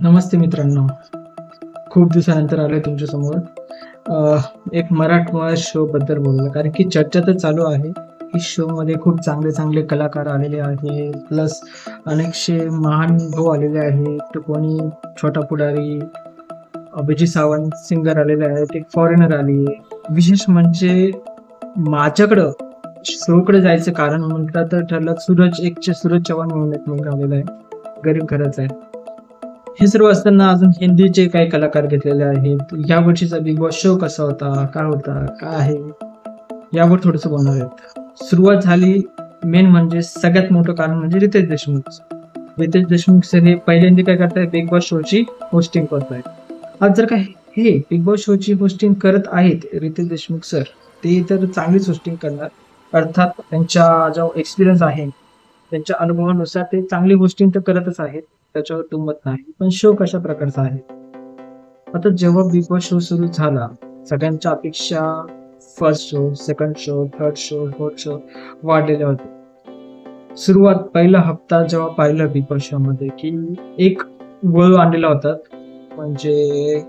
नमस्ते मित्रांनो, खूप दिवसानंतर आलोय तुमच्या समोर. एक मराठमोळ्या शो बद्दल बोलूया, कारण की चर्चा तर चालू आहे की शो मध्ये खूप चांगले चांगले कलाकार आलेले आहे, प्लस अनेकशे महान भाऊ आलेले आहेत. तर कोणी छोटा पुढारी, अभिजित सावंत सिंगर आलेले आहेत, एक फॉरेनर आली. विशेष म्हणजे माझ्याकडं शोकडे जायचं कारण म्हटलं तर ठरलं सूरज चव्हाण म्हणून एक मुलगा आलेला आहे, गरीब घराचा आहे. हे सर्व असताना अजून हिंदीचे काही कलाकार घेतलेले आहेत. या वर्षीचा बिग बॉस शो कसा होता, काय आहे, यावर थोडंसं बोलणार आहेत. सुरुवात झाली, मेन म्हणजे सगळ्यात मोठं कारण म्हणजे रितेश देशमुख. रितेश देशमुख सर हे पहिल्यांदा काय करतायत, बिग बॉस शोची होस्टिंग करतायत. आज जर का हे बिग बॉस शोची होस्टिंग करत आहेत रितेश देशमुख सर, ते तर चांगलीच होस्टिंग करणार. अर्थात त्यांच्या जो एक्सपिरियन्स आहे, त्यांच्या अनुभवानुसार ते चांगली होस्टिंग तर करतच आहेत, त्याच्यावर दुमत नाही. पण शो कशा प्रकारचा आहे, आता जेव्हा बिग बॉस शो सुरू झाला, सगळ्यांच्या अपेक्षा first show, second show, third show, fourth show वाढलेल्या होत्या. सुरुवात पहिला हप्ता जेव्हा पाहिलं बिग बॉस शो मध्ये, की एक वळू आणलेला होता, म्हणजे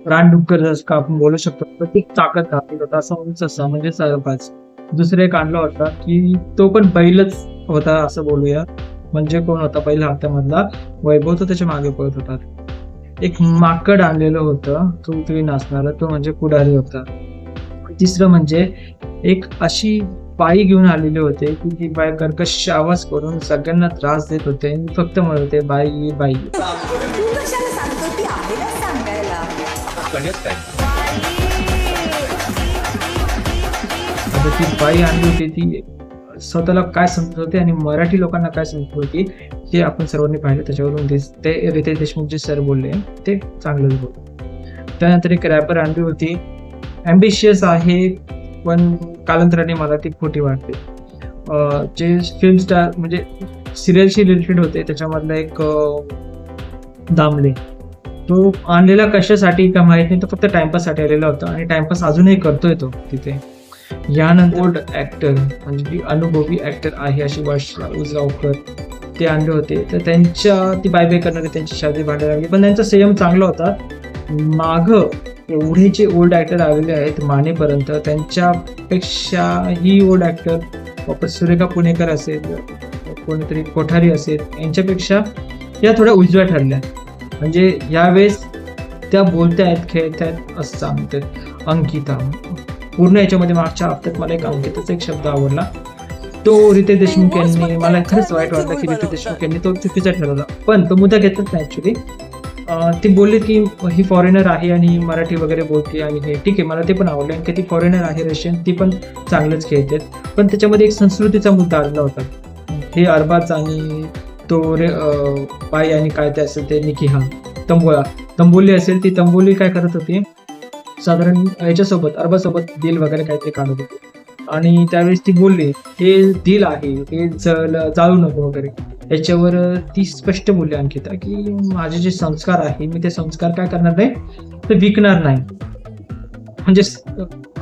रानडुक्कर जसं का आपण बोलू शकतो, प्रत्येक ताकद घातली होता असा म्हणजे सरपाच. दुसरं एक आणला होता की तो पण बैलच होता असं बोलूया. म्हणजे कोण होता पहिल्या हप्त्यामधला, वैभव, तो त्याच्या मागे पळत होता. एक माकड आणलेलं होतं, तो उतरी नाचणारा, तो म्हणजे पुढारी होता. तिसरं म्हणजे एक अशी बाई घेऊन आलेले होते की ती बाई कर्कश आवाज करून सगळ्यांना त्रास देत होते, फक्त म्हणत होते बाई बाई. आता ती बाई आणली होती, ती स्वतःला काय समजत होते आणि मराठी लोकांना काय समजत होती ते आपण सर्वांनी पाहिलं. त्याच्यावरून ते रितेश देशमुख जे सर बोलले ते चांगलंच बोलले. त्यानंतर एक रॅपर आणली होती, ॲम्बिशियस आहे पण कालांतराने मला ती खोटी वाटते. जे फिल्म स्टार म्हणजे सिरियलशी रिलेटेड होते, त्याच्यामधला एक दामले, तो आणलेला कशासाठी का माहित नाही, तो फक्त टाइमपाससाठी आलेला होता आणि टाइमपास अजूनही करतोय तो तिथे. यानंतर ओल्ड ऍक्टर म्हणजे ती अनुभवी ऍक्टर आहे अशी वर्षा उजगावकर, ते आणले होते. तर त्यांच्या ती बाय बाय करणारे, त्यांची शादी भांडायला लागली, पण त्यांचा संयम चांगला होता. माग एवढे जे ओल्ड ऍक्टर आलेले आहेत मानेपर्यंत, त्यांच्यापेक्षा ही ओल्ड ऍक्टर वापस सुरेखा पुणेकर असेल, कोणीतरी कोठारी असेल, यांच्यापेक्षा या थोड्या उजव्या ठरल्या. म्हणजे यावेळेस त्या बोलतायत, खेळतायत असं सांगतात. अंकिता पूर्ण याच्यामध्ये मागच्या हप्त्यात मला एक अंकिताचा एक शब्द आवडला, तो रितेश देशमुख यांनी, मला खरंच वाईट वाटलं की रितेश देशमुख यांनी तो चुकीचा ठरवला, पण तो मुद्दा घेतलाच नाही ऍक्च्युली. ती बोलली की ही फॉरेनर आहे आणि मराठी वगैरे बोलते आणि हे ठीक आहे, मला ते पण आवडलं की ती फॉरेनर आहे, रशियन, ती पण चांगलंच खेळते. पण त्याच्यामध्ये एक संस्कृतीचा मुद्दा आलेला होता. हे अरबाज आणि तो बाई आणि काय ते असेल ते निकिहा तंबोली असेल, ती तंबोली काय करत होती, साधारण याच्यासोबत अरबासोबत दिल वगैरे काहीतरी काढत होते. आणि त्यावेळेस ती बोलली हे दिल आहे, हे जाळू नको वगैरे. याच्यावर ती स्पष्ट बोलली अंकिता की माझे जे संस्कार आहे, मी ते संस्कार काय करणार नाही, तर विकणार नाही. म्हणजे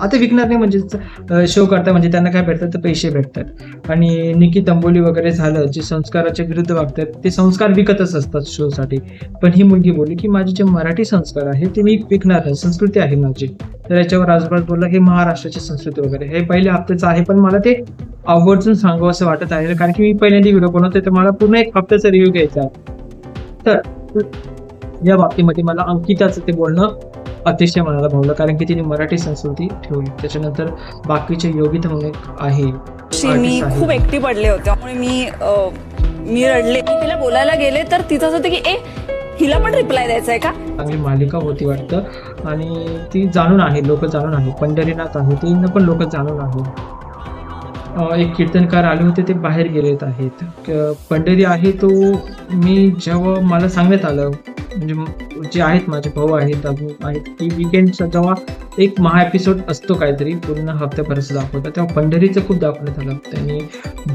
आता विकणार नाही म्हणजे शो करता म्हणजे त्यांना काय भेटतात, तर पैसे भेटतात. आणि निकी तंबोली वगैरे झालं, जे संस्काराच्या विरुद्ध वागतात, ते संस्कार विकतच असतात शोसाठी. पण ही मुलगी बोलली की माझे जे मराठी संस्कार आहे ते मी विकणार नाही, संस्कृती आहे माझी. तर याच्यावर राजभात बोलला हे महाराष्ट्राची संस्कृती वगैरे, हे पहिल्या हप्त्याचं आहे, पण मला ते आवर्जून सांगावं असं वाटत आहे, कारण की मी पहिल्यांदा व्हिडिओ बनवतोय, तर मला पूर्ण एक हप्त्याचा रिव्ह्यू घ्यायचा आहे. तर या बाबतीमध्ये मला अंकिताचं ते बोलणं अतिशय मनाला भावलं, कारण की तिने मराठी संस्कृती ठेवली. त्याच्यानंतर बाकीचे योगिता म्हणून आहे, मी खूप एकटी पडले होते, त्यामुळे मी रडले. तिला बोलायला गेले तर तिथं होतं की हिला पण रिप्लाय द्यायचा आहे का. चांगली मालिका होती वाटतं, आणि ती जाणून आहे, लोक जाणून आहे. पंढरीनाथ आहे, ते पण लोक जाणून आहे. एक कीर्तनकार आले होते, ते बाहेर गेलेत आहेत. पंढरी आहे तो, मी जेव्हा मला सांगण्यात आलं, म्हणजे जे आहेत माझे भाऊ आहेत, अजून आहेत, की विकेंडचा जेव्हा एक महा एपिसोड असतो काहीतरी पूर्ण हप्त्याभराचं दाखवतात, तेव्हा पंढरीचं खूप दाखवण्यात आलं. त्यांनी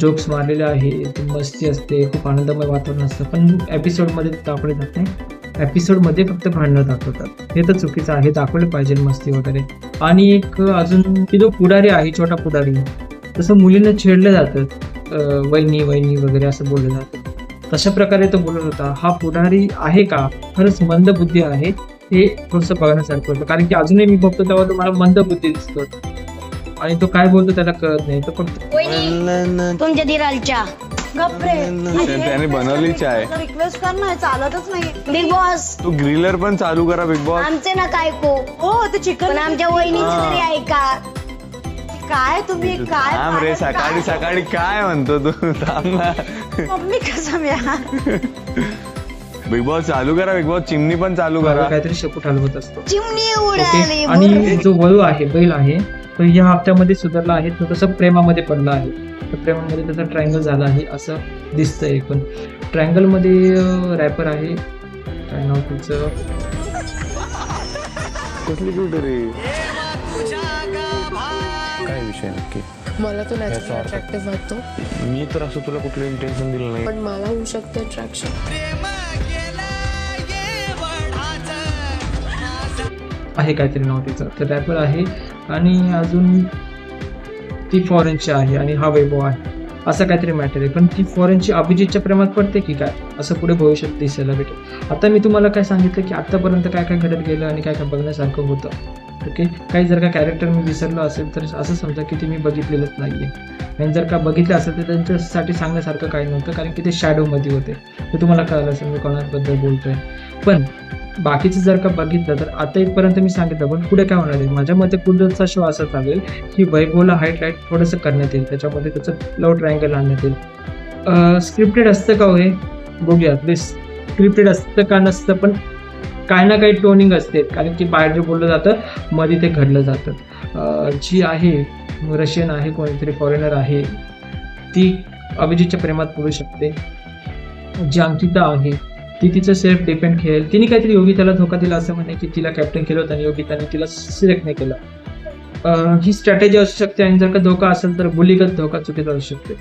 जोक्स मारलेले आहेत, मस्ती असते, खूप आनंदमय वातावरण असतं, पण एपिसोडमध्ये दाखवले जात नाही. एपिसोडमध्ये फक्त भांडणं दाखवतात, हे तर चुकीचं आहे, दाखवले पाहिजे मस्ती वगैरे. आणि एक अजून की जो पुढारी आहे, छोटा पुढारी, तसं मुलींना छेडलं जातं, वहिनी वहिनी वगैरे असं बोललं जातं. तशा प्रकारे तो बोलत होता. हा पुढारी आहे का, खरंच मंदबुद्धी आहे, हे थोडंसं बघण्यासारखं होतं. कारण की अजूनही मी बघतो तेव्हा तो मला मंदबुद्धी दिसतो आणि तो काय बोलतो त्याला कळत नाही. तो फक्त तुमच्या दिरालच्या त्याने बनवली चाय. रिक्वेस्ट कर ना, चालतच नाही. बिग बॉस तू ग्रिलर पण चालू करा बिग बॉस. आमचे ना काय को हो ते चिकन पण आमच्या वहिनीचं तरी ऐका. काय तुम्ही काय थांब रे, सकाळी सकाळी काय म्हणतो तू, थांब ना. मम्मी कसम यार. बिग बॉस चालू करा, बिग बॉस चिमणी पण चालू करा. काहीतरी शेपूट हलवत असतो. चिमणी ओके. उडाली. आणि जो वळू आहे, बैल आहे, तो या हप्त्यामध्ये सुधारला आहे. तो तसं प्रेमामध्ये पडला आहे. तर प्रेमामध्ये त्याचा ट्रायंगल झाला आहे असं दिसतंय. पण ट्रायंगल मध्ये रॅपर आहे, काय नाव तुझं, कुठली कुठे रे, काय विषय नक्की? मला तो नॅचरल अट्रॅक्टिव्ह वाटतो. मी तर असं तुला कुठलं इंटेन्शन दिलं नाही. पण मला होऊ शकते अट्रॅक्शन. आहे काहीतरी नाव तिचं. तर रॅपर आहे आणि अजून ती फॉरेनची आहे आणि हा वैभव आहे, असं काहीतरी मॅटर आहे. पण ती फॉरेनची अभिजितच्या प्रेमात पडते की काय, असं पुढे भविष्यात दिसायला भेटेल. आता मी तुम्हाला काय सांगितलं की आतापर्यंत काय काय घडत गेलं आणि काय काय बघण्यासारखं होतं. ओके. काही जर का कॅरेक्टर मी विसरलो असेल तर असं समजा की ते मी बघितलेलंच नाही आहे. आणि जर का बघितलं असेल तर त्यांच्यासाठी सांगण्यासारखं काही नव्हतं, कारण की ते शॅडोमध्ये होते. तर तुम्हाला कळलं असेल मी कोणाबद्दल बोलतोय. पण बाकीचं जर का बघितलं तर आता इथपर्यंत मी सांगितलं, पण पुढे काय होणार आहे, माझ्या मते पुढचा शो असा चालेल की वैभवला हायलाईट थोडंसं करण्यात येईल, त्याच्यामध्ये त्याचं लव ट्रायंगल आणण्यात येईल. स्क्रिप्टेड असतं का हे बघूया प्लीज. स्क्रिप्टेड असतं का नसतं, पण काही ना काही टोनिंग असते, कारण की बाहेर जे बोललं जातं मध्ये ते घडलं जातं. जी आहे रशियन आहे, कोणीतरी फॉरेनर आहे, ती अभिजितच्या प्रेमात पडू शकते. जी अंकिता आहे ती तिचं सेल्फ डिपेंड खेळेल. तिने काहीतरी योगिताला धोका दिला असं म्हणे की तिला कॅप्टन केलं होतं आणि योगिताने तिला सिलेक्ट नाही केलं. ही स्ट्रॅटेजी असू शकते. आणि जर का धोका असेल तर बुलीगत धोका चुकीचा असू शकते.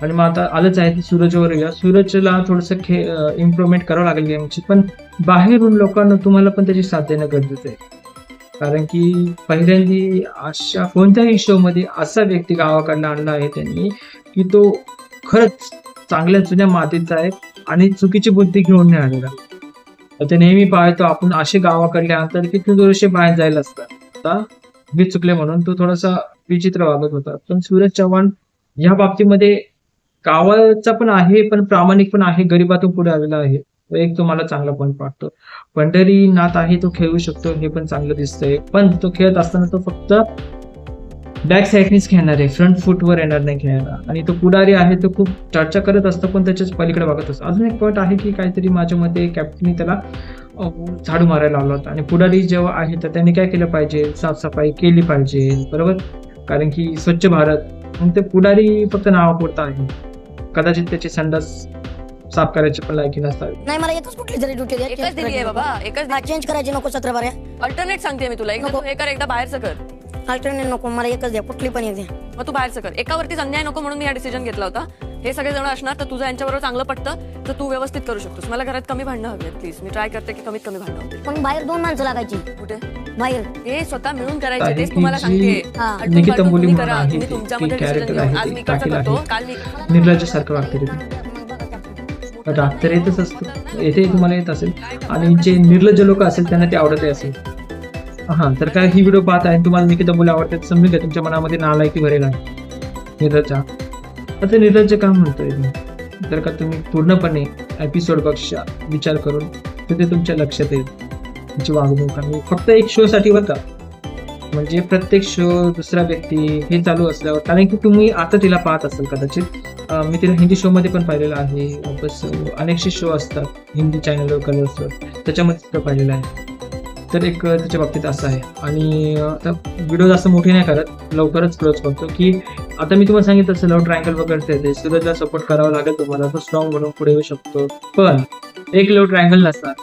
आणि मग आता आलंच आहे की सूरजवर या सूरजला थोडंसं इम्प्रुव्हमेंट करावं लागेल गेमची. पण बाहेरून लोकांना तुम्हाला पण त्याची साथ देणं गरजेचं आहे, कारण की पहिल्यांदी अशा कोणत्याही शोमध्ये असा व्यक्ती गावाकडनं आणला आहे त्यांनी की तो खरंच चांगल्या जुन्या मातीचा आहे आणि चुकीची बुद्धी घेऊन नाही आलेला. ते नेहमी पाहतो आपण असे गावाकडले आणतात की तू थोडेसे बाहेर जायला असतात. आता मी चुकले म्हणून तो थोडासा विचित्र वागत होता. पण सूरज चव्हाण या बाबतीमध्ये गावाचा पण आहे, पण प्रामाणिक पण आहे, गरिबातून पुढे आलेला आहे. तो एक तुम्हाला चांगला पॉईंट वाटतो. पंढरीनाथ आहे, तो खेळू शकतो, हे पण चांगलं दिसतंय. पण तो खेळत असताना तो फक्त बॅक साईडनीच खेळणार आहे, फ्रंट फुटवर येणार नाही खेळायला. आणि तो पुढारी आहे, तो खूप चर्चा करत असतो पण त्याच्याच पलीकडे बघत असतो. अजून एक पॉईंट आहे की काहीतरी माझ्या मते कॅप्टननी त्याला झाडू मारायला लावला होता. आणि पुढारी जेव्हा आहे तर त्यांनी काय केलं पाहिजे, साफसफाई केली पाहिजे, बरोबर. कारण की स्वच्छ भारत, मग ते पुढारी फक्त नावापुरता आहे. कदाचित त्याची संडास साफ करायची पण लायकी नसतात. नाही मला एकच कुठली तरी ड्युटी द्या. एकच दिली आहे बाबा, एकच चेंज करायची नको 17 बाऱ्या. अल्टरनेट सांगते मी तुला. एकदा तू हे कर, एकदा बाहेरचं कर. अल्टरनेट नको, मला एकच द्या, कुठली पण द्या. मग तू बाहेरचं कर. एकावरतीच अन्याय नको म्हणून मी हा डिसिजन घेतला होता. हे सगळे जण असणार तर तुझं यांच्याबरोबर चांगलं पटतं तर तू व्यवस्थित करू शकतोस. मला घरात कमी भांडणं हवी आहेत प्लीज. मी ट्राय करते की कमीत कमी भांडणं होतील. पण बाहेर 2 माणसं लागायची. कुठे बाहेर हे स्वतः मिळून करायचे, तेच तुम्हाला सांगते. हा. निकिता मुली तुम्ही म्हणून करा, आहे, तुम्ही ती तुमच्यामध्ये डिसिजन कॅरेक्टर घेऊन. आज आहे, मी ती कसं टाकील करतो, आहे, काल मी निर्लज्जासारखं वागते ती. राग तर येतच असतं, येथे तुम्हाला येत असेल. आणि जे निर्लज्ज लोक असेल त्यांना ते आवडतही असेल. हां, तर काय ही व्हिडिओ पाहत आहे तुम्हाला निकिता मुली आवडते, समजून घ्या तुमच्या मनामध्ये नालायकी भरेल आहे निर्लज्जा. आता निर्लज्ज का म्हणतोय मी, जर का तुम्ही पूर्णपणे एपिसोड बघा विचार करून तर ते तुमच्या लक्षात येईल तुमची वागणूक. आणि फक्त एक शो साठी बरं का, म्हणजे प्रत्येक शो दुसरा व्यक्ती हे चालू असल्यावर, कारण की तुम्ही आता तिला पाहत असाल कदाचित, मी तिला हिंदी शोमध्ये पण पाहिलेलं आहे. बस अनेकशे शो असतात हिंदी चॅनलवर, कलर्सवर, त्याच्यामध्ये तिथं पाहिलेलं आहे. तर एक त्याच्या बाबतीत असं आहे. आणि आता व्हिडिओ जास्त मोठी नाही करत, लवकरच क्लोज करतो की आता मी तुम्हाला सांगितलं असं लव ट्रायंगल वगैरे ते सूरजला सपोर्ट करावा लागेल तुम्हाला, तो स्ट्रॉंग म्हणून पुढे येऊ शकतो. पण एक लव ट्रायंगल नसतात,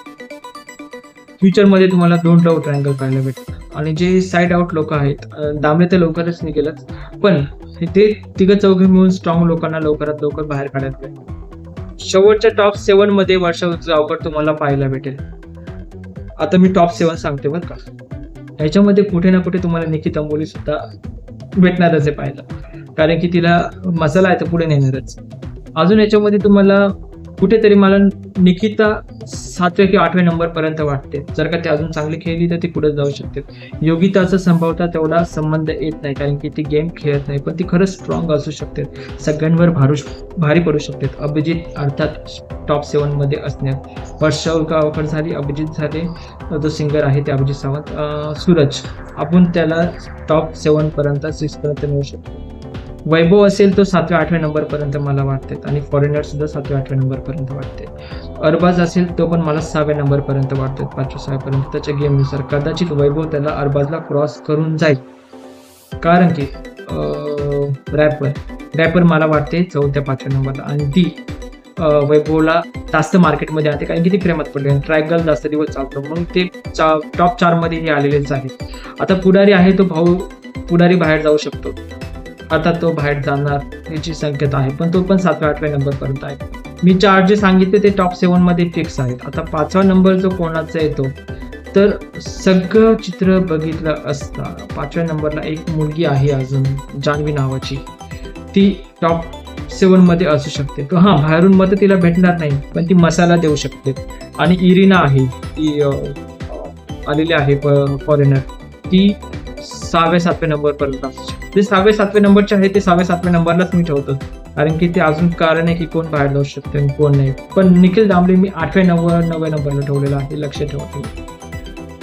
फ्युचरमध्ये तुम्हाला 2 लव ट्रायंगल पाहायला भेटतात. आणि जे साईड आउट लोक आहेत, दामले ते लवकरच निघेलच, पण ते तिघं चौघे मिळून स्ट्रॉंग लोकांना लवकरात लवकर बाहेर काढायला भेटेल. शेवटच्या टॉप 7 मध्ये वर्षा गावकर तुम्हाला पाहायला भेटेल. आता मी टॉप 7 सांगते बरं का, ह्याच्यामध्ये कुठे ना कुठे तुम्हाला निकिता मुली सुद्धा भेटणारच आहे पाहायला, कारण की तिला मसाला आहे तर पुढे नेणारच. अजून याच्यामध्ये तुम्हाला कुठेतरी मला निकिता 7व्या किंवा 8व्या नंबर पर्यंत वाटते. जर का ती अजून चांगली खेळली तर ती पुढे जाऊ शकते. योगिताचा संभवता तेवढा संबंध येत नाही, कारण की ती गेम खेळत नाही, पण ती खरंच स्ट्रॉंग असू शकते, सगळ्यांवर भारी पडू शकते. अभिजित अर्थात टॉप 7 मध्ये असण्यात. वर्षा गावकर झाली, अभिजित झाले, जो सिंगर आहे ते अभिजित सावंत, सूरज, आपण त्याला टॉप 7 पर्यंत 6 पर्यंत मिळू शकतो. वैभव असेल तो 7व्या-8व्या नंबर पर्यंत मला वाटते, आणि फॉरेनर सुद्धा 7व्या-8व्या नंबर पर्यंत वाटते. अरबाज असेल तो पण मला 6व्या नंबर पर्यंत वाटते, 5व्या-6व्या पर्यंत. त्याच्या गेमनुसार कदाचित वैभव त्याला अरबाजला क्रॉस करून जाईल, कारण की रॅपर मला वाटते 4थ्या-5व्या नंबरला, आणि ती वैभवला जास्त मार्केटमध्ये आणते, कारण की ती प्रेमात पडली आणि ट्रायगल जास्त दिवस चालतो, म्हणून ते टॉप 4 मध्ये हे आलेलेच आहेत. आता पुढारी आहे तो भाऊ, पुढारी बाहेर जाऊ शकतो, आता तो बाहेर जाणार याची शक्यता आहे, पण तो पण 7व्या-8व्या नंबर पर्यंत आहे. मी 4 जे सांगितले ते टॉप 7 मध्ये फिक्स आहेत. आता 5वा नंबर जो कोणाचा येतो, तर सगळं चित्र बघितलं असता 5व्या नंबरला एक मुलगी आहे अजून, जान्हवी नावाची, ती टॉप 7 मध्ये असू शकते. तो बाहेरून मत तिला भेटणार नाही, पण ती मसाला देऊ शकते. आणि इरिना आहे, ती आलेली आहे फॉरेनर, ती 6व्या-7व्या नंबर पर्यंत असू शकते. जे 6व्या-7व्या नंबरचे आहे ते 6व्या-7व्या नंबरलाच मी ठेवतो, कारण की ते अजून कारण आहे की कोण बाहेर जाऊ शकते आणि कोण नाही. पण निखिल दामले मी 8व्या-9व्या नंबरला ठेवलेला आहे, लक्ष ठेवा.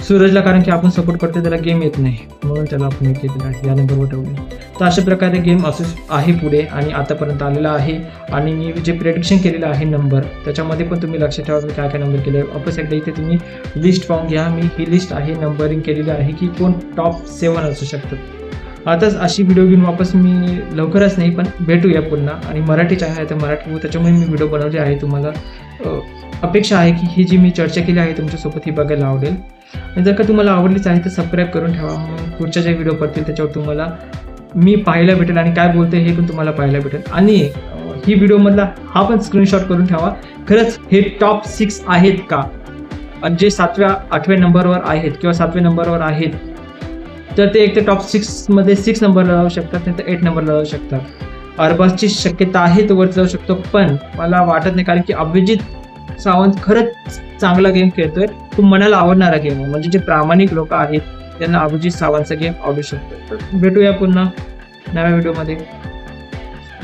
सूरजला कारण की आपण सपोर्ट करतो, त्याला गेम येत नाही, म्हणून त्याला आपण हे केलेलं आहे, या नंबरवर ठेवले. तर अशा प्रकारे गेम असं आहे पुढे आणि आतापर्यंत आलेला आहे. आणि मी जे प्रेडिक्शन केलेलं आहे नंबर, त्याच्यामध्ये पण तुम्ही लक्ष ठेवा मी काय काय नंबर केले. वापस एकदा इथे तुम्ही लिस्ट पाहून घ्या, मी ही लिस्ट आहे नंबरिंग केलेली आहे की कोण टॉप 7 असू शकतात. आताच अशी व्हिडिओ घेऊन वापस मी लवकरच नाही पण भेटूया पुन्हा. आणि मराठी चॅनल आहे तर मराठी, त्याच्यामुळे मी व्हिडिओ बनवली आहे. तुम्हाला अपेक्षा आहे की ही जी मी चर्चा केली आहे तुमच्यासोबत ही बघायला आवडेल. आणि जर का तुम्हाला आवडलीच आहे तर सबस्क्राईब करून ठेवा, मग पुढच्या जे व्हिडिओ पडतील त्याच्यावर तुम्हाला मी पाहायला भेटेल आणि काय बोलते हे पण तुम्हाला पाहायला भेटेल. आणि ही व्हिडिओमधला हा पण स्क्रीनशॉट करून ठेवा, खरंच हे टॉप 6 आहेत का, आणि जे 7व्या-8व्या नंबरवर आहेत किंवा 7व्या नंबरवर आहेत तर ते एक तर टॉप 6 मध्ये 6 नंबरला जाऊ शकतात, नाही तर 8 नंबरला जाऊ शकतात. अरबाजची शक्यता आहे तो वरती जाऊ शकतो, पण मला वाटत नाही, कारण की अभिजित सावंत खरंच चांगला गेम खेळतोय, तो मनाला आवडणारा गेम आहे. म्हणजे जे प्रामाणिक लोक आहेत त्यांना अभिजित सावंतचा गेम आवडू शकतो. तर भेटूया पुन्हा नव्या व्हिडिओमध्ये.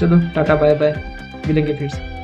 चलो टाटा बाय बाय, मिलेंगे फिर से.